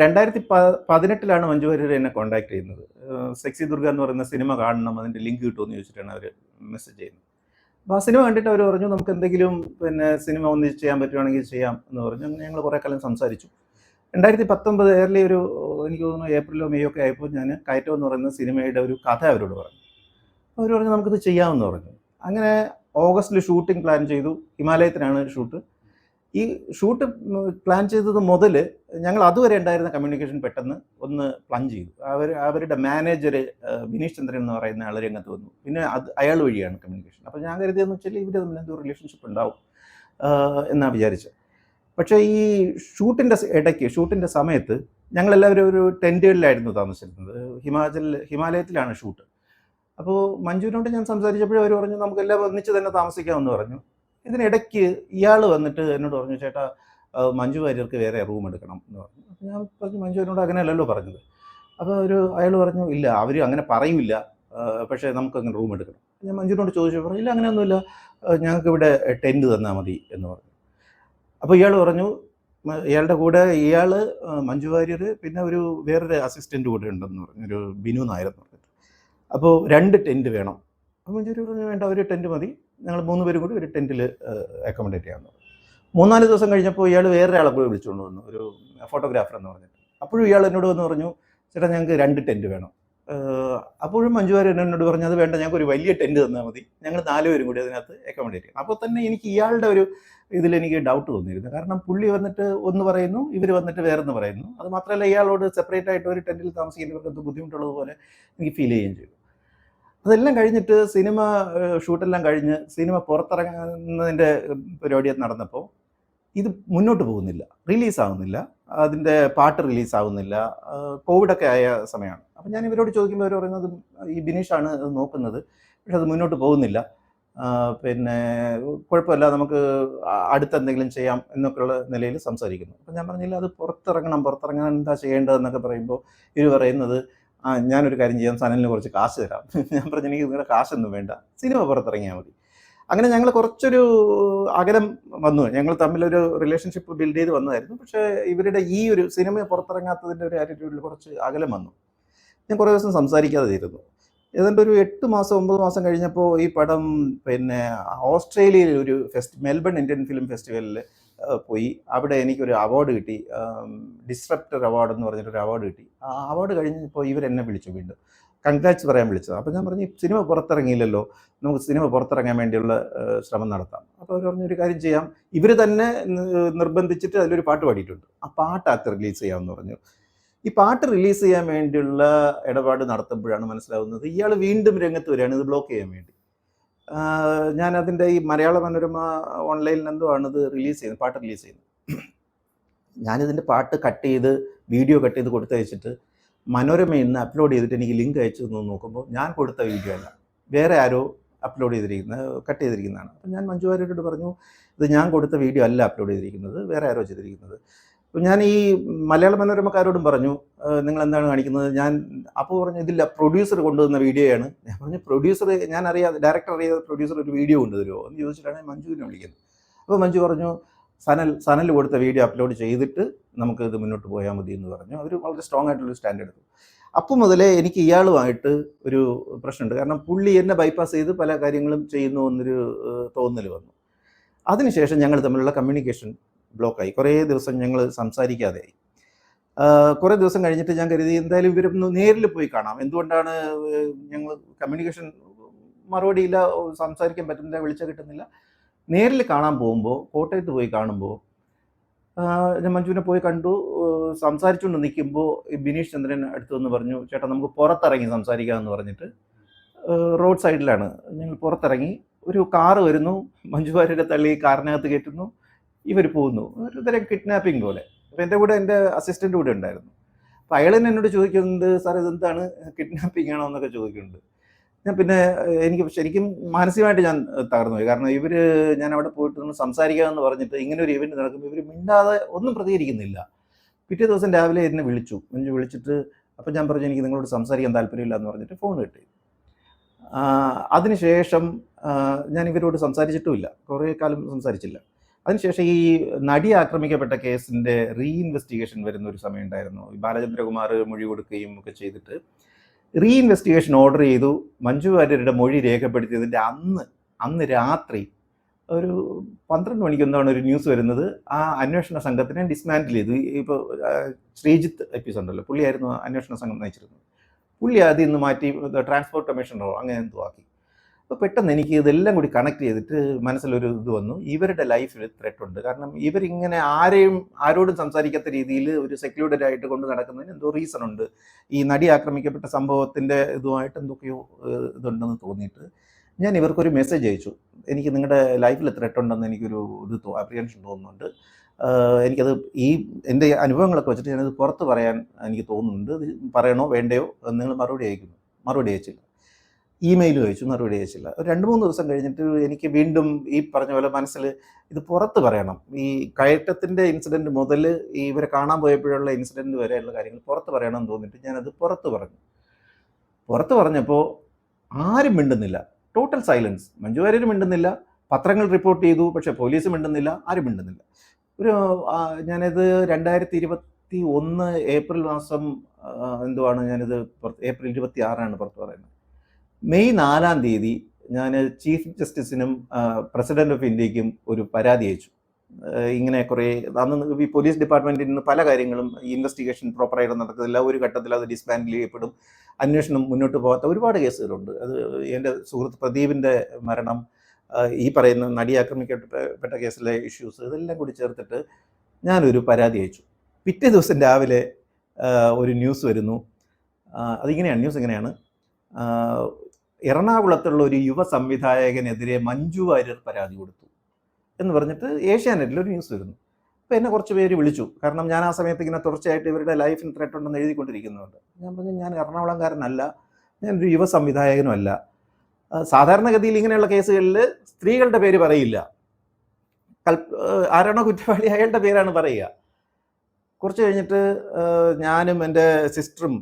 2018 മഞ്ജു വാര്യർ എന്നെ കോൺടാക്ട് ചെയ്യുന്നത്. സെക്സി ദുർഗ എന്ന് പറയുന്ന സിനിമ കാണണം, അതിൻ്റെ ലിങ്ക് കിട്ടുമെന്ന് ചോദിച്ചിട്ടാണ് അവർ മെസ്സേജ് ചെയ്യുന്നത്. അപ്പോൾ ആ സിനിമ കണ്ടിട്ട് അവർ പറഞ്ഞു നമുക്ക് എന്തെങ്കിലും സിനിമ ഒന്നിച്ച് ചെയ്യാൻ പറ്റുവാണെങ്കിൽ ചെയ്യാം എന്ന് പറഞ്ഞു. അങ്ങനെ ഞങ്ങൾ കുറേ കാലം സംസാരിച്ചു. 2019 ഏർലി എനിക്ക് തോന്നുന്നു ഏപ്രിലോ മെയ്യോ ഒക്കെ ആയപ്പോൾ ഞാൻ കയറ്റം എന്ന് പറയുന്ന സിനിമയുടെ ഒരു കഥ അവരോട് പറഞ്ഞു. അവർ പറഞ്ഞു നമുക്കിത് ചെയ്യാമെന്ന് പറഞ്ഞു. അങ്ങനെ ഓഗസ്റ്റിൽ ഷൂട്ടിംഗ് പ്ലാൻ ചെയ്തു. ഹിമാലയത്തിനാണ് ഷൂട്ട്. ഈ ഷൂട്ട് പ്ലാൻ ചെയ്തത് മുതൽ ഞങ്ങൾ അതുവരെ ഉണ്ടായിരുന്ന കമ്മ്യൂണിക്കേഷൻ പെട്ടെന്ന് ഒന്ന് പ്ലഞ്ച് ചെയ്തു. അവരുടെ മാനേജർ ബിനീഷ് ചന്ദ്രൻ എന്ന് പറയുന്ന ആൾ രംഗത്ത് വന്നു. പിന്നെ അയാൾ വഴിയാണ് കമ്മ്യൂണിക്കേഷൻ. അപ്പോൾ ഞാൻ കരുതിയെന്ന് വെച്ചാൽ ഇവർ തമ്മിൽ എന്തോ റിലേഷൻഷിപ്പ് ഉണ്ടാവും എന്നാണ് വിചാരിച്ചത്. പക്ഷേ ഈ ഷൂട്ടിൻ്റെ സമയത്ത് ഞങ്ങളെല്ലാവരും ഒരു ടെൻറ്റുകളിലായിരുന്നു താമസിച്ചിരുന്നത്. ഹിമാലയത്തിലാണ് ഷൂട്ട്. അപ്പോൾ മഞ്ജുവിനോട് ഞാൻ സംസാരിച്ചപ്പോഴും അവർ പറഞ്ഞു നമുക്കെല്ലാം ഒന്നിച്ച് തന്നെ താമസിക്കാമെന്ന് പറഞ്ഞു. ഇതിനിടയ്ക്ക് ഇയാൾ വന്നിട്ട് എന്നോട് പറഞ്ഞു ചേട്ടാ മഞ്ജു വാര്യർക്ക് വേറെ റൂം എടുക്കണം എന്ന് പറഞ്ഞു. അപ്പോൾ ഞാൻ പറഞ്ഞു മഞ്ജു എന്നോട് അങ്ങനെയല്ലല്ലോ പറഞ്ഞത്. അപ്പോൾ അയാൾ പറഞ്ഞു ഇല്ല അവർ അങ്ങനെ പറയില്ല, പക്ഷേ നമുക്കങ്ങനെ റൂം എടുക്കണം. ഞാൻ മഞ്ജുവിനോട് ചോദിച്ചു പറഞ്ഞു ഇല്ല അങ്ങനെയൊന്നുമില്ല, ഞങ്ങൾക്ക് ഇവിടെ ടെൻറ്റ് തന്നാൽ മതി എന്ന് പറഞ്ഞു. അപ്പോൾ ഇയാൾ പറഞ്ഞു ഇയാളുടെ കൂടെ മഞ്ജു വാര്യർ പിന്നെ വേറൊരു അസിസ്റ്റൻ്റ് കൂടെ ഉണ്ടെന്ന് പറഞ്ഞു, ഒരു ബിനു നായർ എന്ന് പറഞ്ഞിട്ട്. അപ്പോൾ 2 ടെൻറ്റ് വേണം. അപ്പോൾ മഞ്ജു പറഞ്ഞു വേണ്ട ഒരു ടെൻറ്റ് മതി, ഞങ്ങൾ 3 പേരും കൂടി ഒരു ടെൻറ്റിൽ അക്കോമഡേറ്റ് ചെയ്യാമെന്ന് പറഞ്ഞു. 3-4 ദിവസം കഴിഞ്ഞപ്പോൾ ഇയാൾ വേറൊരാളെ പോയി വിളിച്ചുകൊണ്ട് വന്നു, ഒരു ഫോട്ടോഗ്രാഫർ എന്ന് പറഞ്ഞിട്ട്. അപ്പോഴും ഇയാൾ എന്നോട് വന്ന് പറഞ്ഞു ചേട്ടാ ഞങ്ങൾക്ക് 2 ടെൻറ്റ് വേണം. അപ്പോഴും മഞ്ജു വാര്യർ എന്നോട് പറഞ്ഞു അത് വേണ്ട, ഞങ്ങൾക്ക് ഒരു വലിയ ടെൻറ്റ് തന്നാൽ മതി, ഞങ്ങൾ 4 പേരും കൂടി അതിനകത്ത് അക്കോമഡേറ്റ് ചെയ്യും. അപ്പോൾ തന്നെ എനിക്ക് ഇയാളുടെ ഇതിലെനിക്ക് ഡൗട്ട് തോന്നിയിരുന്നു. കാരണം പുള്ളി വന്നിട്ട് ഒന്ന് പറയുന്നു, ഇവർ വന്നിട്ട് വേറൊന്ന് പറയുന്നു. അത് മാത്രമല്ല ഇയാളോട് സെപ്പറേറ്റ് ആയിട്ട് ഒരു ടെൻറ്റിൽ താമസിക്കുന്നവർക്ക് എന്ത് ബുദ്ധിമുട്ടുള്ളതുപോലെ എനിക്ക് ഫീൽ ചെയ്യുകയും ചെയ്തു. അതെല്ലാം കഴിഞ്ഞിട്ട് ഷൂട്ടെല്ലാം കഴിഞ്ഞ് സിനിമ പുറത്തിറങ്ങുന്നതിൻ്റെ പരിപാടി നടന്നപ്പോൾ ഇത് മുന്നോട്ട് പോകുന്നില്ല, റിലീസാവുന്നില്ല, അതിൻ്റെ പാട്ട് റിലീസാവുന്നില്ല. കോവിഡൊക്കെ ആയ സമയമാണ്. അപ്പം ഞാൻ ഇവരോട് ചോദിക്കുമ്പോൾ അവർ പറയുന്നത് ഈ ബിനീഷാണ് അത് നോക്കുന്നത്, പക്ഷെ അത് മുന്നോട്ട് പോകുന്നില്ല, പിന്നെ കുഴപ്പമില്ല നമുക്ക് അടുത്തെന്തെങ്കിലും ചെയ്യാം എന്നൊക്കെയുള്ള നിലയിൽ സംസാരിക്കുന്നു. അപ്പം ഞാൻ പറഞ്ഞില്ല അത് പുറത്തിറങ്ങാൻ എന്താ ചെയ്യേണ്ടതെന്നൊക്കെ പറയുമ്പോൾ ഇവർ പറയുന്നത് ഞാനൊരു കാര്യം ചെയ്യാം, സനലിന് കുറച്ച് കാശ് തരാം. ഞാൻ പറഞ്ഞു എനിക്ക് നിങ്ങളുടെ കാശൊന്നും വേണ്ട, സിനിമ പുറത്തിറങ്ങിയാൽ മതി. അങ്ങനെ ഞങ്ങൾ കുറച്ചൊരു അകലം വന്നു, ഞങ്ങൾ തമ്മിലൊരു റിലേഷൻഷിപ്പ് ബിൽഡ് ചെയ്ത് വന്നതായിരുന്നു. പക്ഷേ ഇവരുടെ ഈ ഒരു സിനിമ പുറത്തിറങ്ങാത്തതിൻ്റെ ഒരു ആറ്റിറ്റ്യൂഡിൽ കുറച്ച് അകലം വന്നു. ഞാൻ കുറേ ദിവസം സംസാരിക്കാതെ ഇരുന്നു. ഏതാണ്ട് ഒരു 8 മാസം 9 മാസം കഴിഞ്ഞപ്പോൾ ഈ പടം ഓസ്ട്രേലിയയിൽ ഒരു മെൽബൺ ഇന്ത്യൻ ഫിലിം ഫെസ്റ്റിവലിൽ പോയി. അവിടെ എനിക്കൊരു അവാർഡ് കിട്ടി, ഡിസ്റപ്റ്റർ അവാർഡ് എന്ന് പറഞ്ഞിട്ടൊരു അവാർഡ് കിട്ടി. ആ അവാർഡ് കഴിഞ്ഞപ്പോൾ ഇവരെന്നെ വിളിച്ചു, വീണ്ടും കൺഗ്രാറ്റ്സ് പറയാൻ വിളിച്ചത്. അപ്പോൾ ഞാൻ പറഞ്ഞു സിനിമ പുറത്തിറങ്ങിയില്ലല്ലോ, നമുക്ക് സിനിമ പുറത്തിറങ്ങാൻ വേണ്ടിയുള്ള ശ്രമം നടത്താം. അപ്പോൾ അവർ പറഞ്ഞൊരു കാര്യം ചെയ്യാം, ഇവർ തന്നെ നിർബന്ധിച്ചിട്ട് അതിലൊരു പാട്ട് പാടിയിട്ടുണ്ട്, ആ പാട്ട് റിലീസ് ചെയ്യാമെന്ന് പറഞ്ഞു. ഈ പാട്ട് റിലീസ് ചെയ്യാൻ വേണ്ടിയുള്ള ഇടപാട് നടത്തുമ്പോഴാണ് മനസ്സിലാവുന്നത് ഇയാൾ വീണ്ടും രംഗത്ത് വരികയാണ് ഇത് ബ്ലോക്ക് ചെയ്യാൻ വേണ്ടി. ഞാനതിൻ്റെ ഈ മലയാള മനോരമ ഓൺലൈനിൽ എന്തോ ആണിത് പാട്ട് റിലീസ് ചെയ്യുന്നത്. ഞാനിതിൻ്റെ പാട്ട് വീഡിയോ കട്ട് ചെയ്ത് കൊടുത്തയച്ചിട്ട് മനോരമയിൽ നിന്ന് അപ്ലോഡ് ചെയ്തിട്ട് എനിക്ക് ലിങ്ക് അയച്ചു നോക്കുമ്പോൾ ഞാൻ കൊടുത്ത വീഡിയോ അല്ല, വേറെ ആരോ കട്ട് ചെയ്തിരിക്കുന്നതാണ്. അപ്പം ഞാൻ മഞ്ജു വാര്യരോട് പറഞ്ഞു ഇത് ഞാൻ കൊടുത്ത വീഡിയോ അല്ല അപ്ലോഡ് ചെയ്തിരിക്കുന്നത്, വേറെ ആരോ ചെയ്തിരിക്കുന്നത്. അപ്പോൾ ഞാൻ ഈ മലയാള മനോരമക്കാരോടും പറഞ്ഞു നിങ്ങൾ എന്താണ് കാണിക്കുന്നത്. അപ്പോൾ പറഞ്ഞു ഇതില്ല, പ്രൊഡ്യൂസർ കൊണ്ടുവന്ന വീഡിയോയാണ്. ഞാൻ പറഞ്ഞു പ്രൊഡ്യൂസർ ഡയറക്ടർ അറിയാതെ പ്രൊഡ്യൂസർ ഒരു വീഡിയോ കൊണ്ടുവരുമോ എന്ന് ചോദിച്ചിട്ടാണ് മഞ്ജുവിനെ വിളിക്കുന്നത്. അപ്പോൾ മഞ്ജു പറഞ്ഞു സനൽ കൊടുത്ത വീഡിയോ അപ്ലോഡ് ചെയ്തിട്ട് നമുക്ക് ഇത് മുന്നോട്ട് പോയാൽ മതി എന്ന് പറഞ്ഞു. അവർ വളരെ സ്ട്രോങ് ആയിട്ടുള്ളൊരു സ്റ്റാൻഡ് എടുത്തു. അപ്പം മുതലേ എനിക്ക് ഇയാളുമായിട്ട് ഒരു പ്രശ്നമുണ്ട്. കാരണം പുള്ളി എന്നെ ബൈപ്പാസ് ചെയ്ത് പല കാര്യങ്ങളും ചെയ്യുന്നു എന്നൊരു തോന്നൽ വന്നു. അതിനുശേഷം ഞങ്ങൾ തമ്മിലുള്ള കമ്മ്യൂണിക്കേഷൻ ബ്ലോക്കായി. കുറേ ദിവസം ഞങ്ങൾ സംസാരിക്കാതെയായി. കുറേ ദിവസം കഴിഞ്ഞിട്ട് ഞാൻ കരുതി എന്തായാലും ഇവരൊന്ന് നേരിൽ പോയി കാണാം. എന്തുകൊണ്ടാണ് ഞങ്ങൾ കമ്മ്യൂണിക്കേഷൻ മറുപടിയില്ല, സംസാരിക്കാൻ പറ്റുന്നില്ല, വിളിച്ചാൽ കിട്ടുന്നില്ല. നേരിൽ കാണാൻ പോകുമ്പോൾ കോട്ടയത്ത് പോയി കാണുമ്പോൾ ഞാൻ മഞ്ജുവിനെ പോയി കണ്ടു. സംസാരിച്ചുകൊണ്ട് നിൽക്കുമ്പോൾ ബിനീഷ് ചന്ദ്രൻ അടുത്ത് വന്ന് പറഞ്ഞു ചേട്ടാ നമുക്ക് പുറത്തിറങ്ങി സംസാരിക്കാമെന്ന് പറഞ്ഞിട്ട് റോഡ് സൈഡിലാണ് ഞങ്ങൾ പുറത്തിറങ്ങി. ഒരു കാറ് വരുന്നു, മഞ്ജു വാര്യരെ തള്ളി കാറിനകത്ത് കയറ്റുന്നു, ഇവർ പോകുന്നു. ഒരു തരം കിഡ്നാപ്പിംഗ് പോലെ. അപ്പോൾ എൻ്റെ കൂടെ എൻ്റെ അസിസ്റ്റൻ്റ് കൂടെ ഉണ്ടായിരുന്നു. അപ്പോൾ അയാൾ തന്നെ എന്നോട് ചോദിക്കുന്നുണ്ട് സാർ ഇതെന്താണ് കിഡ്നാപ്പിംഗ് ആണോ എന്നൊക്കെ ചോദിക്കുന്നുണ്ട്. ഞാൻ പിന്നെ എനിക്ക് ശരിക്കും മാനസികമായിട്ട് ഞാൻ തകർന്നു പോയി. കാരണം ഞാൻ അവിടെ പോയിട്ട് ഒന്ന് സംസാരിക്കാമെന്ന് പറഞ്ഞിട്ട് ഇങ്ങനെ ഒരു ഇവൻറ്റ് നടക്കുമ്പോൾ ഇവർ മിണ്ടാതെ ഒന്നും പ്രതികരിക്കുന്നില്ല. പിറ്റേ ദിവസം രാവിലെ എന്നെ മഞ്ജു വിളിച്ചിട്ട് അപ്പോൾ ഞാൻ പറഞ്ഞു എനിക്ക് നിങ്ങളോട് സംസാരിക്കാൻ താല്പര്യമില്ല എന്ന് പറഞ്ഞിട്ട് ഫോൺ കിട്ടി. അതിനുശേഷം ഞാൻ ഇവരോട് സംസാരിച്ചിട്ടുമില്ല, കുറേ കാലം സംസാരിച്ചില്ല. അതിനുശേഷം ഈ നടി ആക്രമിക്കപ്പെട്ട കേസിൻ്റെ റീഇൻവെസ്റ്റിഗേഷൻ വരുന്ന ഒരു സമയം ഉണ്ടായിരുന്നു. ബാലചന്ദ്രകുമാർ മൊഴി കൊടുക്കുകയും ഒക്കെ ചെയ്തിട്ട് റീഇൻവെസ്റ്റിഗേഷൻ ഓർഡർ ചെയ്തു. മഞ്ജു വാര്യരുടെ മൊഴി രേഖപ്പെടുത്തിയതിൻ്റെ അന്ന് രാത്രി ഒരു 12 മണിക്കൊന്നാണ് ഒരു ന്യൂസ് വരുന്നത്. ആ അന്വേഷണ സംഘത്തിനെ ഡിസ്മാൻഡിൽ ചെയ്തു. ഇപ്പോൾ ശ്രീജിത്ത് എപ്പിസോഡ് ഉണ്ടല്ലോ, പുള്ളിയായിരുന്നു അന്വേഷണ സംഘം നയിച്ചിരുന്നത്. പുള്ളി ആദ്യം ഇന്ന് മാറ്റി ട്രാൻസ്പോർട്ട് കമ്മീഷണറോ അങ്ങനെ എന്തോ ആക്കി. അപ്പോൾ പെട്ടെന്ന് എനിക്ക് ഇതെല്ലാം കൂടി കണക്ട് ചെയ്തിട്ട് മനസ്സിലൊരു ഇത് വന്നു, ഇവരുടെ ലൈഫിൽ ത്രെറ്റ് ഉണ്ട്. കാരണം ഇവരിങ്ങനെ ആരോടും സംസാരിക്കാത്ത രീതിയിൽ ഒരു സെക്ലൂഡഡ് ആയിട്ട് കൊണ്ട് നടക്കുന്നതിന് എന്തോ റീസൺ ഉണ്ട്. ഈ നടി ആക്രമിക്കപ്പെട്ട സംഭവത്തിൻ്റെ ഇതുമായിട്ട് എന്തൊക്കെയോ ഇതുണ്ടെന്ന് തോന്നിയിട്ട് ഞാൻ ഇവർക്കൊരു മെസ്സേജ് അയച്ചു. എനിക്ക് നിങ്ങളുടെ ലൈഫിൽ ത്രെറ്റ് ഉണ്ടെന്ന് എനിക്കൊരു അപ്രിഹെൻഷൻ തോന്നുന്നുണ്ട്. എനിക്കത് എൻ്റെ അനുഭവങ്ങളൊക്കെ വെച്ചിട്ട് ഞാനത് പുറത്ത് പറയാൻ എനിക്ക് തോന്നുന്നുണ്ട്. പറയണോ വേണ്ടയോ നിങ്ങൾ മറുപടി അയച്ചില്ല. ഇമെയിലും അയച്ചു, മറുപടി അയച്ചില്ല. ഒരു 2-3 ദിവസം കഴിഞ്ഞിട്ട് എനിക്ക് വീണ്ടും ഈ പറഞ്ഞ പോലെ മനസ്സിൽ ഇത് പുറത്ത് പറയണം. ഈ കയറ്റത്തിൻ്റെ ഇൻസിഡൻറ്റ് മുതൽ ഇവരെ കാണാൻ പോയപ്പോഴുള്ള ഇൻസിഡൻറ്റ് വരെയുള്ള കാര്യങ്ങൾ പുറത്ത് പറയണമെന്ന് തോന്നിയിട്ട് ഞാനത് പുറത്ത് പറഞ്ഞപ്പോൾ ആരും മിണ്ടുന്നില്ല. Total silence. മഞ്ജു വാര്യർ മിണ്ടുന്നില്ല, പത്രങ്ങൾ റിപ്പോർട്ട് ചെയ്തു, പക്ഷേ പോലീസ് മിണ്ടുന്നില്ല, ആരും മിണ്ടുന്നില്ല. ഞാനത് 2021 ഏപ്രിൽ മാസം എന്തുവാണ് ഞാനിത് ഏപ്രിൽ 26 പുറത്ത് പറയുന്നത്. മെയ് 4-ാം തീയതി ഞാൻ ചീഫ് ജസ്റ്റിസിനും പ്രസിഡന്റ് ഓഫ് ഇന്ത്യക്കും ഒരു പരാതി അയച്ചു. ഇങ്ങനെ കുറേ അന്ന് ഈ പോലീസ് ഡിപ്പാർട്ട്മെൻറ്റിൽ നിന്ന് പല കാര്യങ്ങളും ഇൻവെസ്റ്റിഗേഷൻ പ്രോപ്പറായിട്ട് നടക്കുന്നില്ല, ഒരു ഘട്ടത്തിൽ അത് ഡിസ്ബാൻഡിൽ ചെയ്യപ്പെടും, അന്വേഷണം മുന്നോട്ട് പോകാത്ത ഒരുപാട് കേസുകളുണ്ട്. അത് എൻ്റെ സുഹൃത്ത് പ്രദീപിൻ്റെ മരണം, ഈ പറയുന്ന നടി ആക്രമിക്കപ്പെട്ട കേസിലെ ഇഷ്യൂസ്, ഇതെല്ലാം കൂടി ചേർത്തിട്ട് ഞാനൊരു പരാതി അയച്ചു. പിറ്റേ ദിവസം രാവിലെ ഒരു ന്യൂസ് വരുന്നു. ന്യൂസ് ഇങ്ങനെയാണ്, എറണാകുളത്തുള്ള ഒരു യുവ സംവിധായകനെതിരെ മഞ്ജു വാര്യർ പരാതി കൊടുത്തു എന്ന് പറഞ്ഞിട്ട് ഏഷ്യാനെറ്റിലൊരു ന്യൂസ് വരുന്നു. അപ്പോൾ എന്നെ കുറച്ച് പേര് വിളിച്ചു. കാരണം ഞാൻ ആ സമയത്ത് ഇങ്ങനെ തുടർച്ചയായിട്ട് ഇവരുടെ ലൈഫിന് ത്രെറ്റ് ഉണ്ടെന്ന് എഴുതിക്കൊണ്ടിരിക്കുന്നുണ്ട്. ഞാൻ പറഞ്ഞു, ഞാൻ എറണാകുളംകാരനല്ല, ഞാനൊരു യുവ സംവിധായകനുമല്ല. സാധാരണഗതിയിൽ ഇങ്ങനെയുള്ള കേസുകളിൽ സ്ത്രീകളുടെ പേര് പറയില്ല. ആരാണോ കുറ്റവാളി അയാളുടെ പേരാണ് പറയുക. കുറച്ച് കഴിഞ്ഞിട്ട് ഞാനും എൻ്റെ സിസ്റ്ററും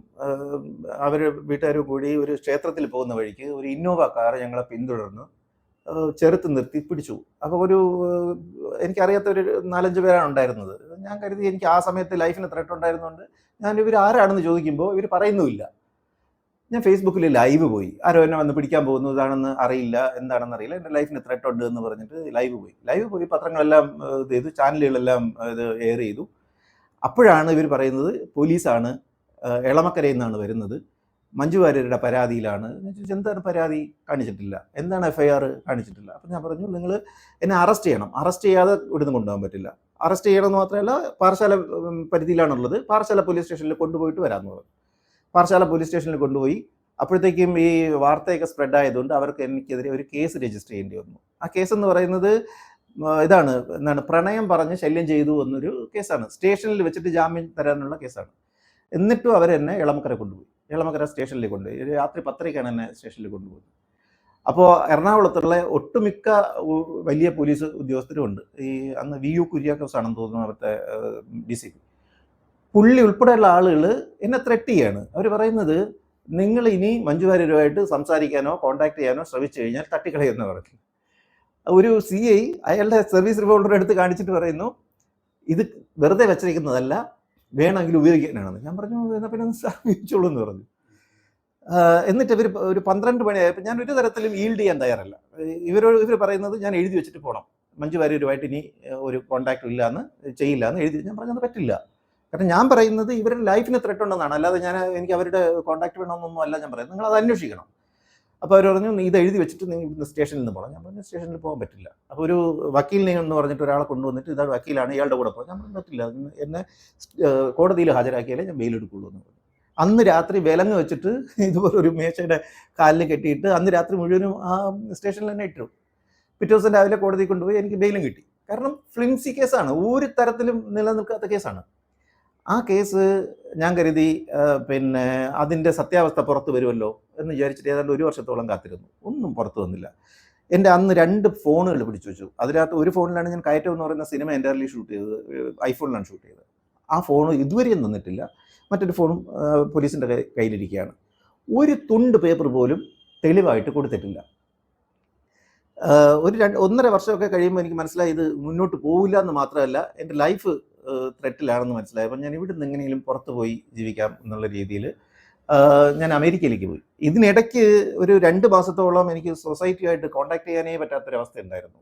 അവർ വീട്ടുകാരും കൂടി ഒരു ക്ഷേത്രത്തിൽ പോകുന്ന വഴിക്ക് ഒരു ഇന്നോവ കാർ ഞങ്ങളെ പിന്തുടർന്ന് ചെറുത്ത് നിർത്തി പിടിച്ചു. അപ്പോൾ എനിക്കറിയാത്ത ഒരു 4-5 പേരാണ് ഉണ്ടായിരുന്നത്. ഞാൻ കരുതി എനിക്ക് ആ സമയത്ത് ലൈഫിന് ത്രെറ്റ് ഉണ്ടായിരുന്നുകൊണ്ട് ഇവർ ആരാണെന്ന് ചോദിക്കുമ്പോൾ ഇവർ പറയുന്നുമില്ല. ഞാൻ ഫേസ്ബുക്കിൽ ലൈവ് പോയി. ആരോ എന്നെ വന്ന് പിടിക്കാൻ പോകുന്നു, ഇതാണെന്ന് അറിയില്ല, എന്താണെന്ന് അറിയില്ല, എൻ്റെ ലൈഫിന് ത്രെറ്റ് ഉണ്ട് എന്ന് പറഞ്ഞിട്ട് ലൈവ് പോയി പത്രങ്ങളെല്ലാം ഇത് ചെയ്തു, ചാനലുകളെല്ലാം ഇത് എയർ ചെയ്തു. അപ്പോഴാണ് ഇവർ പറയുന്നത് പോലീസാണ്, എളമക്കരയിൽ നിന്നാണ് വരുന്നത്, മഞ്ജു വാര്യരുടെ പരാതിയിലാണ്. എന്താണ് പരാതി? കാണിച്ചിട്ടില്ല. എന്താണ് FIR? കാണിച്ചിട്ടില്ല. അപ്പം ഞാൻ പറഞ്ഞു, നിങ്ങൾ എന്നെ അറസ്റ്റ് ചെയ്യണം, അറസ്റ്റ് ചെയ്യാതെ ഇവിടുന്ന് കൊണ്ടുപോകാൻ പറ്റില്ല. അറസ്റ്റ് ചെയ്യണമെന്ന് മാത്രമല്ല, പാറശാല പരിധിയിലാണുള്ളത്, പാറശാല പോലീസ് സ്റ്റേഷനിൽ കൊണ്ടുപോയിട്ട് വരാമെന്ന് പറഞ്ഞു. പാറശാല പോലീസ് സ്റ്റേഷനിൽ കൊണ്ടുപോയി. അപ്പോഴത്തേക്കും ഈ വാർത്തയൊക്കെ സ്പ്രെഡ് ആയതുകൊണ്ട് അവർക്ക് എനിക്കെതിരെ ഒരു കേസ് രജിസ്റ്റർ ചെയ്യേണ്ടി വന്നു. ആ കേസ് എന്ന് പറയുന്നത് എന്താണ് പ്രണയം പറഞ്ഞ് ശല്യം ചെയ്തു എന്നൊരു കേസാണ്. സ്റ്റേഷനിൽ വെച്ചിട്ട് ജാമ്യം തരാനുള്ള കേസാണ്. എന്നിട്ടും അവരെന്നെ എളമക്കര കൊണ്ടുപോയി. എളമക്കര സ്റ്റേഷനിൽ കൊണ്ടുപോയി. രാത്രി 10:00-ക്കാണ് എന്നെ സ്റ്റേഷനിൽ കൊണ്ടുപോയത്. അപ്പോൾ എറണാകുളത്തുള്ള ഒട്ടുമിക്ക വലിയ പോലീസ് ഉദ്യോഗസ്ഥരും ഉണ്ട്. ഈ അന്ന് VU കുര്യാക്കോസ് ആണെന്ന് തോന്നുന്നു അവിടുത്തെ DCP. പുള്ളി ഉൾപ്പെടെയുള്ള ആളുകൾ എന്നെ ത്രെറ്റ് ചെയ്യാണ്. അവർ പറയുന്നത്, നിങ്ങൾ ഇനി മഞ്ജു വാര്യരുമായിട്ട് സംസാരിക്കാനോ കോൺടാക്ട് ചെയ്യാനോ ശ്രമിച്ചു കഴിഞ്ഞാൽ തട്ടിക്കളയെന്ന് പറഞ്ഞു. ഒരു CI അയാളുടെ സർവീസ് റിവോൾവർ എടുത്ത് കാണിച്ചിട്ട് പറയുന്നു, ഇത് വെറുതെ വെച്ചിരിക്കുന്നതല്ല, വേണമെങ്കിൽ ഉപയോഗിക്കാനാണെന്ന്. ഞാൻ പറഞ്ഞു, എന്നാൽ പിന്നെ ഉപയോഗിച്ചോളൂ എന്ന് പറഞ്ഞു. എന്നിട്ട് ഒരു 12 മണിയായപ്പോൾ ഞാൻ ഒരു തരത്തിലും ഈൽഡ് ചെയ്യാൻ തയ്യാറല്ല. ഇവർ പറയുന്നത് ഞാൻ എഴുതി വെച്ചിട്ട് പോകണം, മഞ്ജു വാര്യരുമായിട്ട് ഇനി ഒരു കോൺടാക്റ്റും ഇല്ലയെന്ന്, ചെയ്യില്ല എന്ന് എഴുതി. ഞാൻ പറഞ്ഞത് പറ്റില്ല. കാരണം ഞാൻ പറയുന്നത് ഇവരുടെ ലൈഫിന് ത്രെറ്റ് ഉണ്ടെന്നാണ്, അല്ലാതെ എനിക്ക് അവരുടെ കോൺടാക്ട് വേണമെന്നൊന്നും അല്ല ഞാൻ പറയുന്നത്. നിങ്ങൾ അത് അന്വേഷിക്കണം. അപ്പോൾ അവർ പറഞ്ഞു, ഇത് എഴുതി വെച്ചിട്ട് നിങ്ങൾ ഇവിടുന്ന് സ്റ്റേഷനിൽ നിന്ന് പോകണം. ഞാൻ പറഞ്ഞു, സ്റ്റേഷനിൽ പോകാൻ പറ്റില്ല. അപ്പോൾ ഒരു വക്കീലിനെ എന്ന് പറഞ്ഞിട്ട് ഒരാളെ കൊണ്ടുവന്നിട്ട്, ഇതാണ് വക്കീലാണ്, ഇയാളുടെ കൂടെ പോകാം. ഞാൻ പറഞ്ഞു, പറ്റില്ല, എന്നെ കോടതിയിൽ ഹാജരാക്കിയാലേ ഞാൻ ബെയിൽ എടുക്കുള്ളൂ എന്ന് പറഞ്ഞു. അന്ന് രാത്രി വിലങ്ങ് വെച്ചിട്ട് ഇതുപോലെ ഒരു മേശയുടെ കാലിൽ കെട്ടിയിട്ട് അന്ന് രാത്രി മുഴുവനും ആ സ്റ്റേഷനിൽ തന്നെ ഇട്ടു. പിറ്റേ ദിവസം രാവിലെ കോടതി കൊണ്ടുപോയി എനിക്ക് ബെയിലും കിട്ടി. കാരണം ഫ്ലിംസി കേസാണ്, ഒരു തരത്തിലും നിലനിൽക്കാത്ത കേസാണ്. ആ കേസ് ഞാൻ കരുതി അതിൻ്റെ സത്യാവസ്ഥ പുറത്ത് വരുമല്ലോ എന്ന് വിചാരിച്ചിട്ട് ഏതാണ്ട് 1 വർഷത്തോളം കാത്തിരുന്നു. ഒന്നും പുറത്ത് വന്നില്ല. എൻ്റെ അന്ന് 2 ഫോണുകൾ പിടിച്ചു വെച്ചു. അതിനകത്ത് ഒരു ഫോണിലാണ് ഞാൻ കയറ്റം എന്ന് പറയുന്ന സിനിമ എൻ്റയർലി ഷൂട്ട് ചെയ്തത്, ഐഫോണിലാണ് ഷൂട്ട് ചെയ്തത്. ആ ഫോൺ ഇതുവരെയും തന്നിട്ടില്ല. മറ്റൊരു ഫോണും പോലീസിൻ്റെ കയ്യിലിരിക്കുകയാണ്. ഒരു തുണ്ട് പേപ്പർ പോലും തെളിവായിട്ട് കൊടുത്തിട്ടില്ല. ഒരു 1.5 വർഷമൊക്കെ കഴിയുമ്പോൾ എനിക്ക് മനസ്സിലായി ഇത് മുന്നോട്ട് പോവില്ല എന്ന് മാത്രമല്ല എൻ്റെ ലൈഫ് ത്രെട്ടിലാണെന്ന് മനസ്സിലായി. അപ്പം ഞാൻ ഇവിടുന്ന് എങ്ങനെയെങ്കിലും പുറത്ത് പോയി ജീവിക്കാം എന്നുള്ള രീതിയിൽ ഞാൻ അമേരിക്കയിലേക്ക് പോയി. ഇതിനിടയ്ക്ക് ഒരു 2 മാസത്തോളം എനിക്ക് സൊസൈറ്റിയായിട്ട് കോൺടാക്ട് ചെയ്യാനേ പറ്റാത്തൊരവസ്ഥ ഉണ്ടായിരുന്നു.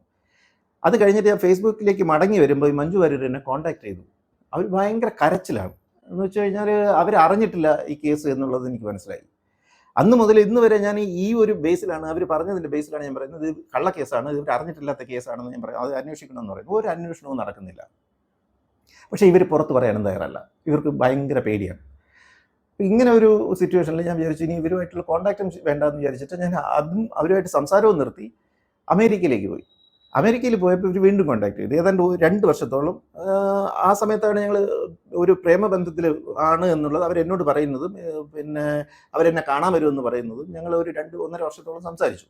അത് കഴിഞ്ഞിട്ട് ഞാൻ ഫേസ്ബുക്കിലേക്ക് മടങ്ങി വരുമ്പോൾ ഈ മഞ്ജു വാര്യർ എന്നെ കോൺടാക്ട് ചെയ്തു. അവർ ഭയങ്കര കരച്ചിലാണ്. എന്ന് വെച്ച് കഴിഞ്ഞാൽ അവർ അറിഞ്ഞിട്ടില്ല ഈ കേസ് എന്നുള്ളത് എനിക്ക് മനസ്സിലായി. അന്ന് മുതൽ ഇന്ന് വരെ ഞാൻ ഈ ഒരു ബേസിലാണ് അവർ പറഞ്ഞതിൻ്റെ ബേസിലാണ് ഞാൻ പറയുന്നത് ഇത് കള്ളക്കേസാണ്, ഇവർ അറിഞ്ഞിട്ടില്ലാത്ത കേസാണെന്ന് ഞാൻ പറയും. അത് അന്വേഷിക്കണമെന്ന് പറയുന്നത് ഒരു അന്വേഷണവും നടക്കുന്നില്ല. പക്ഷേ ഇവർ പുറത്ത് പറയാനും തയ്യാറല്ല. ഇവർക്ക് ഭയങ്കര പേടിയാണ്. ഇങ്ങനെ ഒരു സിറ്റുവേഷനിൽ ഞാൻ വിചാരിച്ചു ഇനി ഇവരുമായിട്ടുള്ള കോൺടാക്റ്റും വേണ്ടെന്ന് വിചാരിച്ചിട്ട് ഞാൻ അതും അവരുമായിട്ട് സംസാരവും നിർത്തി അമേരിക്കയിലേക്ക് പോയി. അമേരിക്കയിൽ പോയപ്പോൾ ഇവർ വീണ്ടും കോൺടാക്ട് ചെയ്തു. ഏതാണ്ട് 2 വർഷത്തോളം ആ സമയത്താണ് ഞങ്ങൾ ഒരു പ്രേമബന്ധത്തിൽ ആണ് എന്നുള്ളത് അവരെന്നോട് പറയുന്നതും പിന്നെ അവരെന്നെ കാണാൻ വരുമെന്ന് പറയുന്നതും ഞങ്ങൾ ഒരു 1.5 വർഷത്തോളം സംസാരിച്ചു.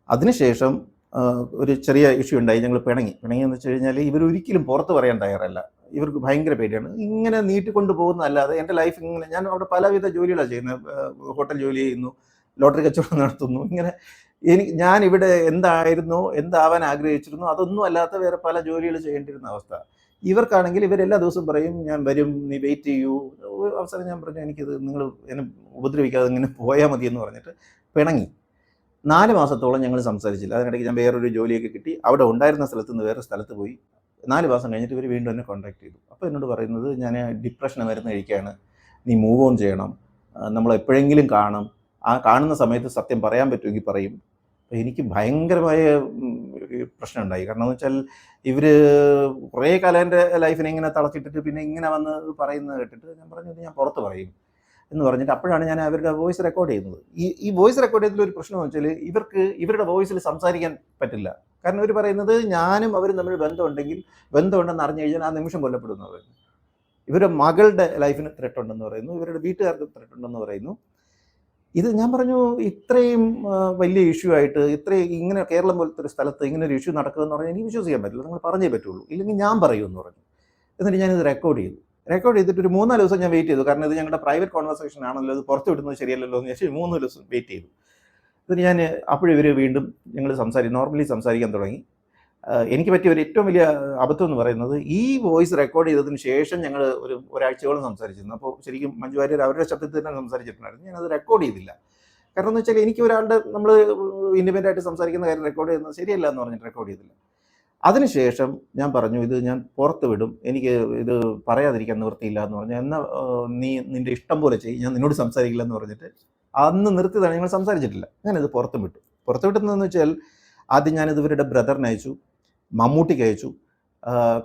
അതിനുശേഷം ഒരു ചെറിയ ഇഷ്യൂ ഉണ്ടായി. ഞങ്ങൾ പിണങ്ങിയെന്ന് വെച്ച് കഴിഞ്ഞാൽ ഇവരൊരിക്കലും പുറത്ത് പറയാൻ തയ്യാറല്ല. ഇവർക്ക് ഭയങ്കര പേടിയാണ്. ഇങ്ങനെ നീട്ടിക്കൊണ്ട് പോകുന്നതല്ലാതെ എൻ്റെ ലൈഫ് ഇങ്ങനെ ഞാൻ അവിടെ പലവിധ ജോലികളാണ് ചെയ്യുന്നത്. ഹോട്ടൽ ജോലി ചെയ്യുന്നു, ലോട്ടറി കച്ചവടം നടത്തുന്നു. ഇങ്ങനെ ഞാൻ ഇവിടെ എന്താവാൻ ആഗ്രഹിച്ചിരുന്നു അതൊന്നും അല്ലാത്ത വേറെ പല ജോലികൾ ചെയ്യേണ്ടിരുന്ന അവസ്ഥ. ഇവർക്കാണെങ്കിൽ ഇവരെല്ലാ ദിവസവും പറയും ഞാൻ വരും, നീ വെയിറ്റ് ചെയ്യൂ. അവസരം ഞാൻ പറഞ്ഞു എനിക്കിത് നിങ്ങൾ എന്നെ ഉപദ്രവിക്കാതെ ഇങ്ങനെ പോയാൽ മതി എന്ന് പറഞ്ഞിട്ട് പിണങ്ങി. 4 മാസത്തോളം ഞങ്ങൾ സംസാരിച്ചില്ല. അതിനിടയ്ക്ക് ഞാൻ വേറൊരു ജോലിയൊക്കെ കിട്ടി. അവിടെ ഉണ്ടായിരുന്ന സ്ഥലത്ത് നിന്ന് വേറെ സ്ഥലത്ത് പോയി. 4 മാസം കഴിഞ്ഞിട്ട് ഇവർ വീണ്ടും എന്നെ കോൺടാക്ട് ചെയ്തു. അപ്പോൾ എന്നോട് പറയുന്നത് ഞാൻ ഡിപ്രഷന് മരുന്ന് കഴിക്കുകയാണ്, നീ മൂവ് ഓൺ ചെയ്യണം, നമ്മൾ എപ്പോഴെങ്കിലും കാണും, ആ കാണുന്ന സമയത്ത് സത്യം പറയാൻ പറ്റുമെങ്കിൽ പറയും. അപ്പോൾ എനിക്ക് ഭയങ്കരമായ പ്രശ്നം ഉണ്ടായി. കാരണം എന്ന് വെച്ചാൽ ഇവർ കുറേ കാലം എൻ്റെ ലൈഫിനെ ഇങ്ങനെ തളച്ചിട്ടിട്ട് പിന്നെ ഇങ്ങനെ വന്ന് പറയുന്നത് കേട്ടിട്ട് ഞാൻ പറഞ്ഞത് ഞാൻ പുറത്ത് പറയും എന്ന് പറഞ്ഞിട്ട് അപ്പോഴാണ് ഞാൻ അവരുടെ വോയിസ് റെക്കോർഡ് ചെയ്യുന്നത്. ഈ വോയിസ് റെക്കോർഡ് ചെയ്തതിൽ ഒരു പ്രശ്നം എന്ന് വെച്ചാൽ ഇവരുടെ വോയിസിൽ സംസാരിക്കാൻ പറ്റില്ല. കാരണം ഇവർ പറയുന്നത് ഞാനും അവരും തമ്മിൽ ബന്ധമുണ്ടെന്ന് അറിഞ്ഞു കഴിഞ്ഞാൽ ആ നിമിഷം കൊല്ലപ്പെടുന്നു പറയുന്നു. ഇവരുടെ മകളുടെ ലൈഫിന് ത്രെട്ട് ഉണ്ടെന്ന് പറയുന്നു, ഇവരുടെ വീട്ടുകാർക്ക് ത്രെട്ട് ഉണ്ടെന്ന് പറയുന്നു. ഇത് ഞാൻ പറഞ്ഞു ഇത്രയും വലിയ ഇഷ്യൂ ആയിട്ട് ഇങ്ങനെ കേരളം പോലത്തെ ഒരു സ്ഥലത്ത് ഇങ്ങനെ ഒരു ഇഷ്യൂ നടക്കുമെന്ന് പറഞ്ഞാൽ എനിക്ക് വിശ്വസിക്കാൻ പറ്റില്ല, നിങ്ങൾ പറഞ്ഞേ പറ്റുള്ളൂ, ഇല്ലെങ്കിൽ ഞാൻ പറയുമെന്ന് പറഞ്ഞു. എന്നിട്ട് ഞാനിത് റെക്കോർഡ് ചെയ്തിട്ട് ഒരു 3-4 ദിവസം ഞാൻ വെയിറ്റ് ചെയ്തു. കാരണം ഇത് ഞങ്ങളുടെ പ്രൈവറ്റ് കോൺവെർസേഷൻ ആണല്ലോ, ഇത് പുറത്ത് വിടുന്നത് ശരിയല്ലല്ലോ എന്ന് വെച്ചാൽ 3 ദിവസം വെയിറ്റ് ചെയ്തു. എന്നിട്ട് ഞാൻ അപ്പോഴിവർ വീണ്ടും ഞങ്ങൾ നോർമലി സംസാരിക്കാൻ തുടങ്ങി. എനിക്ക് പറ്റിയ ഒരു ഏറ്റവും വലിയ അബദ്ധം എന്ന് പറയുന്നത് ഈ വോയിസ് റെക്കോർഡ് ചെയ്തതിന് ശേഷം ഞങ്ങൾ ഒരാഴ്ചയോളം സംസാരിച്ചിരുന്നു. അപ്പോൾ ശരിക്കും മഞ്ജു വാര്യർ അവരുടെ ശബ്ദത്തിൽ തന്നെ സംസാരിച്ചിട്ടുണ്ടായിരുന്നു. ഞാനത് റെക്കോർഡ് ചെയ്തില്ല. കാരണം എന്ന് വെച്ചാൽ എനിക്ക് ഒരാളുടെ നമ്മൾ ഇൻഡിപെൻഡൻ്റ് ആയിട്ട് സംസാരിക്കുന്ന കാര്യം റെക്കോർഡ് ചെയ്യുന്നത് ശരിയല്ല എന്ന് പറഞ്ഞിട്ട് റെക്കോർഡ് ചെയ്തില്ല. അതിനുശേഷം ഞാൻ പറഞ്ഞു ഇത് ഞാൻ പുറത്ത് വിടും, എനിക്ക് ഇത് പറയാതിരിക്കാൻ നിവൃത്തിയില്ല എന്ന് പറഞ്ഞു. എന്നാൽ നീ നിൻ്റെ ഇഷ്ടം പോലെ ചെയ്യും, ഞാൻ നിന്നോട് സംസാരിക്കില്ല എന്ന് പറഞ്ഞിട്ട് അന്ന് നിർത്തിയതാണ്. ഞങ്ങൾ സംസാരിച്ചിട്ടില്ല. ഞാനിത് പുറത്ത് വിട്ടുന്നതെന്ന് വെച്ചാൽ ആദ്യം ഞാനിത് ഇവരുടെ ബ്രദറിന് അയച്ചു, മമ്മൂട്ടിക്ക് അയച്ചു,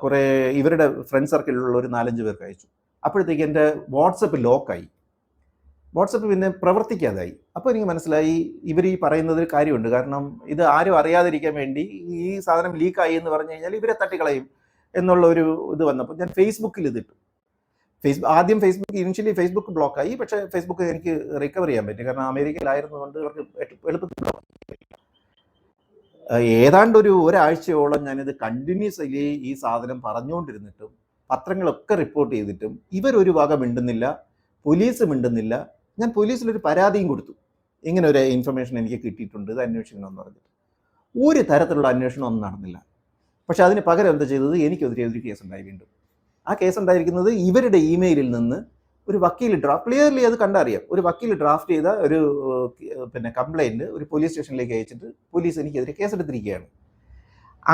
കുറേ ഇവരുടെ ഫ്രണ്ട് സർക്കിളിലുള്ള ഒരു 4-5 പേർക്ക് അയച്ചു. അപ്പോഴത്തേക്ക് എൻ്റെ വാട്സപ്പ് ലോക്കായി. വാട്സപ്പ് പിന്നെ പ്രവർത്തിക്കാതായി. അപ്പോൾ എനിക്ക് മനസ്സിലായി ഇവർ ഈ പറയുന്നതിൽ കാര്യമുണ്ട്. കാരണം ഇത് ആരും അറിയാതിരിക്കാൻ വേണ്ടി ഈ സാധനം ലീക്കായി എന്ന് പറഞ്ഞു കഴിഞ്ഞാൽ ഇവരെ തട്ടിക്കളയും എന്നുള്ള ഒരു ഇത് വന്നപ്പോൾ ഞാൻ ഫേസ്ബുക്കിൽ ഇതിട്ടു. ആദ്യം ഇനിഷ്യലി ഫേസ്ബുക്ക് ബ്ലോക്കായി. പക്ഷേ ഫേസ്ബുക്ക് എനിക്ക് റിക്കവർ ചെയ്യാൻ പറ്റി. കാരണം അമേരിക്കയിലായിരുന്നതുകൊണ്ട് ഇവർക്ക് എളുപ്പത്തിൽ ബ്ലോക്ക് ഏതാണ്ട് ഒരാഴ്ചയോളം ഞാനിത് കണ്ടിന്യൂസ്ലി ഈ സാധനം പറഞ്ഞുകൊണ്ടിരുന്നിട്ടും പത്രങ്ങളൊക്കെ റിപ്പോർട്ട് ചെയ്തിട്ടും ഇവരൊരു വക മിണ്ടുന്നില്ല, പോലീസ് മിണ്ടുന്നില്ല. ഞാൻ പോലീസിലൊരു പരാതിയും കൊടുത്തു, ഇങ്ങനെ ഒരു ഇൻഫർമേഷൻ എനിക്ക് കിട്ടിയിട്ടുണ്ട്, ഇത് അന്വേഷിക്കണമെന്ന് പറഞ്ഞിട്ട്. ഒരു തരത്തിലുള്ള അന്വേഷണം ഒന്നും നടന്നില്ല. പക്ഷെ അതിന് പകരം എന്താ ചെയ്തത്, എനിക്കെതിരെ ഒരു കേസുണ്ടായി വീണ്ടും. ആ കേസ് ഉണ്ടായിരിക്കുന്നത് ഇവരുടെ ഇമെയിലിൽ നിന്ന് ഒരു വക്കീൽ ക്ലിയർലി അത് കണ്ടറിയാം, ഒരു വക്കീൽ ഡ്രാഫ്റ്റ് ചെയ്ത ഒരു കംപ്ലൈൻറ്റ് ഒരു പോലീസ് സ്റ്റേഷനിലേക്ക് അയച്ചിട്ട് പോലീസ് എനിക്കെതിരെ കേസെടുത്തിരിക്കുകയാണ്.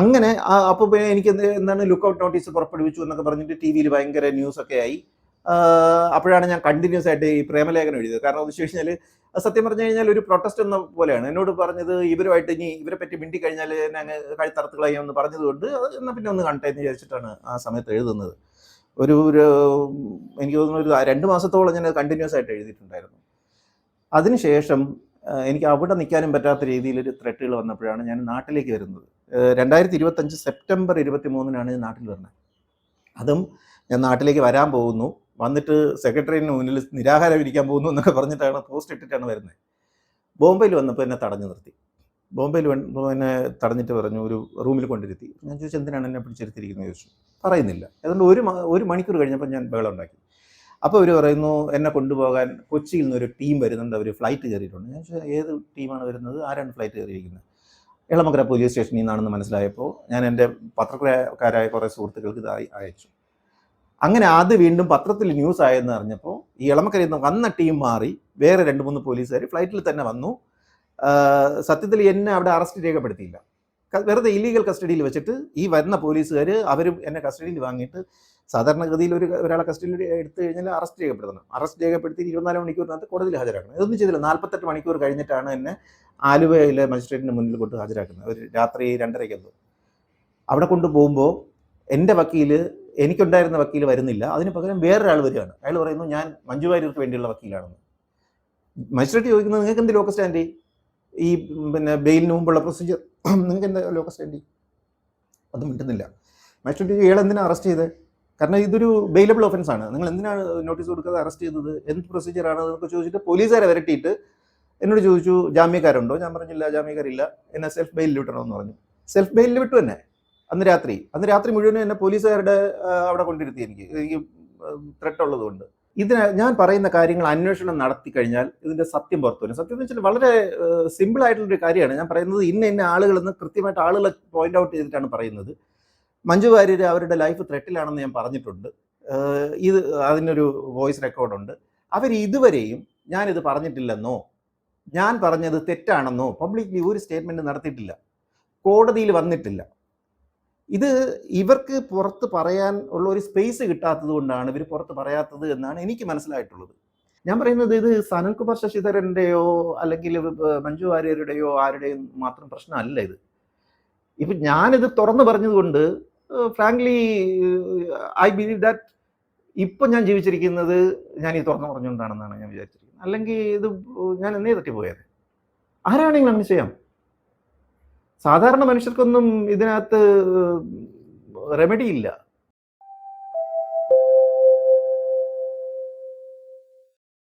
അങ്ങനെ അപ്പോൾ എനിക്ക് എന്താണ് ലുക്കൗട്ട് നോട്ടീസ് പുറപ്പെടുവിച്ചു എന്നൊക്കെ പറഞ്ഞിട്ട് ടി വിയിൽ ഭയങ്കര ന്യൂസൊക്കെ ആയി. അപ്പോഴാണ് ഞാൻ കണ്ടിന്യൂസ് ആയിട്ട് ഈ പ്രേമലേഖനം എഴുതിയത്. കാരണം എന്ന് വെച്ച് കഴിഞ്ഞാൽ സത്യം പറഞ്ഞു കഴിഞ്ഞാൽ ഒരു പ്രൊട്ടസ്റ്റ് എന്ന പോലെയാണ്. എന്നോട് പറഞ്ഞത് ഇവരുമായിട്ട് ഇനി ഇവരെ പറ്റി മിണ്ടി കഴിഞ്ഞാൽ എന്നെ അങ്ങ് കഴുത്തറുത്ത് കളയുമെന്ന് പറഞ്ഞതുകൊണ്ട് എന്നാൽ പിന്നെ ഒന്ന് കണ്ടേ എന്ന് വിചാരിച്ചിട്ടാണ് ആ സമയത്ത് എഴുതുന്നത്. എനിക്ക് തോന്നുന്നു ഒരു 2 മാസത്തോളം ഞാൻ കണ്ടിന്യൂസ് ആയിട്ട് എഴുതിയിട്ടുണ്ടായിരുന്നു. അതിനുശേഷം എനിക്ക് അവിടെ നിൽക്കാനും പറ്റാത്ത രീതിയിലൊരു ത്രെട്ടുകൾ വന്നപ്പോഴാണ് ഞാൻ നാട്ടിലേക്ക് വരുന്നത്. 2025 സെപ്റ്റംബർ 23-നാണ് ഞാൻ നാട്ടിൽ വരുന്നത്. അതും ഞാൻ നാട്ടിലേക്ക് വരാൻ പോകുന്നു, വന്നിട്ട് സെക്രട്ടറിന് മുന്നിൽ നിരാഹാരം ഇരിക്കാൻ പോകുന്നു എന്നൊക്കെ പറഞ്ഞിട്ടാണ് പോസ്റ്റ് ഇട്ടിട്ടാണ് വരുന്നത്. ബോംബെയിൽ വന്നപ്പോൾ എന്നെ തടഞ്ഞു നിർത്തി. ബോംബെയിൽ എന്നെ തടഞ്ഞിട്ട് പറഞ്ഞു ഒരു റൂമിൽ കൊണ്ടിരുത്തി. ഞാൻ ചോദിച്ചു എന്തിനാണ് എന്നെ പിടിച്ചിരുത്തിയിരിക്കുന്നത് ചോദിച്ചു. പറയുന്നില്ല. അതുകൊണ്ട് ഒരു മണിക്കൂർ കഴിഞ്ഞപ്പോൾ ഞാൻ ബഹളം ഉണ്ടാക്കി. അപ്പോൾ അവർ പറയുന്നു എന്നെ കൊണ്ടുപോകാൻ കൊച്ചിയിൽ നിന്നൊരു ടീം വരുന്നുണ്ട്, അവർ ഫ്ലൈറ്റ് കയറിയിട്ടുണ്ട്. ഞാൻ ചോദിച്ചാൽ ഏത് ടീമാണ് വരുന്നത്, ആരാണ് ഫ്ലൈറ്റ് കയറിയിരിക്കുന്നത്? എളമക്കര പോലീസ് സ്റ്റേഷനിൽ നിന്നാണെന്ന് മനസ്സിലായപ്പോൾ ഞാൻ എൻ്റെ പത്രക്കാരായ കുറേ സുഹൃത്തുക്കൾക്ക് ഇത് അയച്ചു. അങ്ങനെ അത് വീണ്ടും പത്രത്തിൽ ന്യൂസ് ആയെന്ന് അറിഞ്ഞപ്പോൾ ഈ എളമക്കരയിൽ നിന്ന് വന്ന ടീം മാറി വേറെ 2-3 പോലീസുകാർ ഫ്ലൈറ്റിൽ തന്നെ വന്നു. സത്യത്തിൽ എന്നെ അവിടെ അറസ്റ്റ് രേഖപ്പെടുത്തിയില്ല. വെറുതെ ഇല്ലീഗൽ കസ്റ്റഡിയിൽ വെച്ചിട്ട് ഈ വരുന്ന പോലീസുകാർ അവരും എന്നെ കസ്റ്റഡിയിൽ വാങ്ങിയിട്ട്, സാധാരണഗതിയിൽ ഒരാളെ കസ്റ്റഡിയിൽ എടുത്തു കഴിഞ്ഞാൽ അറസ്റ്റ് രേഖപ്പെടുത്തണം. അറസ്റ്റ് രേഖപ്പെടുത്തി 24 മണിക്കൂറിനകത്ത് കോടതിയിൽ ഹാജരാക്കണം. ഇതൊന്നും ചെയ്തില്ല. 48 മണിക്കൂർ കഴിഞ്ഞിട്ടാണ് എന്നെ ആലുവയിലെ മജിസ്ട്രേറ്റിന് മുന്നിൽ കൊണ്ട് ഹാജരാക്കുന്നത്. ഒരു രാത്രി 2:30 എന്തോ. അവിടെ കൊണ്ടുപോകുമ്പോൾ എൻ്റെ വക്കീല്, എനിക്കുണ്ടായിരുന്ന വക്കീൽ വരുന്നില്ല. അതിന് പകരം വേറൊരാൾ വരികയാണ്. അയാൾ പറയുന്നു ഞാൻ മഞ്ജു വാര്യർക്ക് വേണ്ടിയുള്ള വക്കീലാണെന്ന്. മജിസ്ട്രേറ്റ് ചോദിക്കുന്നത് നിങ്ങൾക്ക് എന്ത് ലോക്കൽ സ്റ്റാൻഡ്, ഈ ബെയിലിന് മുമ്പുള്ള പ്രൊസീജിയർ നിങ്ങൾക്ക് എന്താ ലോക്കൽ സ്റ്റാൻഡ്? അതും കിട്ടുന്നില്ല. മജിസ്ട്രേറ്റ് ഇയാൾ എന്തിനാണ് അറസ്റ്റ് ചെയ്തത്? കാരണം ഇതൊരു ബെയിലബിൾ ഒഫൻസ് ആണ്. നിങ്ങൾ എന്തിനാണ് നോട്ടീസ് കൊടുക്കാതെ അറസ്റ്റ് ചെയ്തത്? എന്ത് പ്രൊസീജിയർ ആണ് എന്നൊക്കെ ചോദിച്ചിട്ട് പോലീസുകാരെ വരട്ടിയിട്ട് എന്നോട് ചോദിച്ചു ജാമ്യക്കാരുണ്ടോ? ഞാൻ പറഞ്ഞില്ല, ജാമ്യക്കാരില്ല, എന്നെ സെൽഫ് ബെയിലിൽ വിട്ടണമെന്ന് പറഞ്ഞു. സെൽഫ് ബെയിലിൽ വിട്ടു തന്നെ. അന്ന് രാത്രി മുഴുവനും എന്നെ പോലീസുകാരുടെ അവിടെ കൊണ്ടിരുത്തി. എനിക്ക് ത്രെട്ട് ഉള്ളതുകൊണ്ട്. ഞാൻ പറയുന്ന കാര്യങ്ങൾ അന്വേഷണം നടത്തി കഴിഞ്ഞാൽ ഇതിന്റെ സത്യം പുറത്തു വരും. സത്യം എന്ന് വെച്ചാൽ വളരെ സിമ്പിൾ ആയിട്ടുള്ളൊരു കാര്യമാണ്. ഞാൻ പറയുന്നത് ഇന്ന ആളുകളെന്ന് കൃത്യമായിട്ട് ആളുകളെ പോയിന്റ് ഔട്ട് ചെയ്തിട്ടാണ് പറയുന്നത്. മഞ്ജു വാര്യർ അവരുടെ ലൈഫ് ത്രെട്ടിലാണെന്ന് ഞാൻ പറഞ്ഞിട്ടുണ്ട്. ഇത് അതിനൊരു വോയിസ് റെക്കോർഡുണ്ട്. അവർ ഇതുവരെയും ഞാനിത് പറഞ്ഞിട്ടില്ലെന്നോ ഞാൻ പറഞ്ഞത് തെറ്റാണെന്നോ പബ്ലിക്ലി ഒരു സ്റ്റേറ്റ്മെന്റ് നടത്തിയിട്ടില്ല. കോടതിയിൽ വന്നിട്ടില്ല. ഇത് ഇവർക്ക് പുറത്ത് പറയാൻ ഉള്ള ഒരു സ്പേസ് കിട്ടാത്തത് കൊണ്ടാണ് ഇവർ പുറത്ത് പറയാത്തത് എന്നാണ് എനിക്ക് മനസ്സിലായിട്ടുള്ളത്. ഞാൻ പറയുന്നത് ഇത് സനൽകുമാർ ശശിധരൻ്റെയോ അല്ലെങ്കിൽ മഞ്ജു വാര്യരുടെയോ ആരുടെയും മാത്രം പ്രശ്നമല്ല ഇത്. ഇപ്പം ഞാനിത് തുറന്നു പറഞ്ഞതുകൊണ്ട് ഫ്രാങ്ക്ലി ഐ ബിലീവ് ദാറ്റ് ഇപ്പം ഞാൻ ജീവിച്ചിരിക്കുന്നത് ഞാൻ ഈ തുറന്നു പറഞ്ഞുകൊണ്ടാണെന്നാണ് ഞാൻ വിചാരിച്ചിരിക്കുന്നത്. അല്ലെങ്കിൽ ഇത് ഞാൻ എന്നേ തട്ടിപ്പോയത്. ആരാണെങ്കിലും അങ്ങനെ ചെയ്യാം. സാധാരണ മനുഷ്യർക്കൊന്നും ഇതിനകത്ത് റെമഡി ഇല്ല.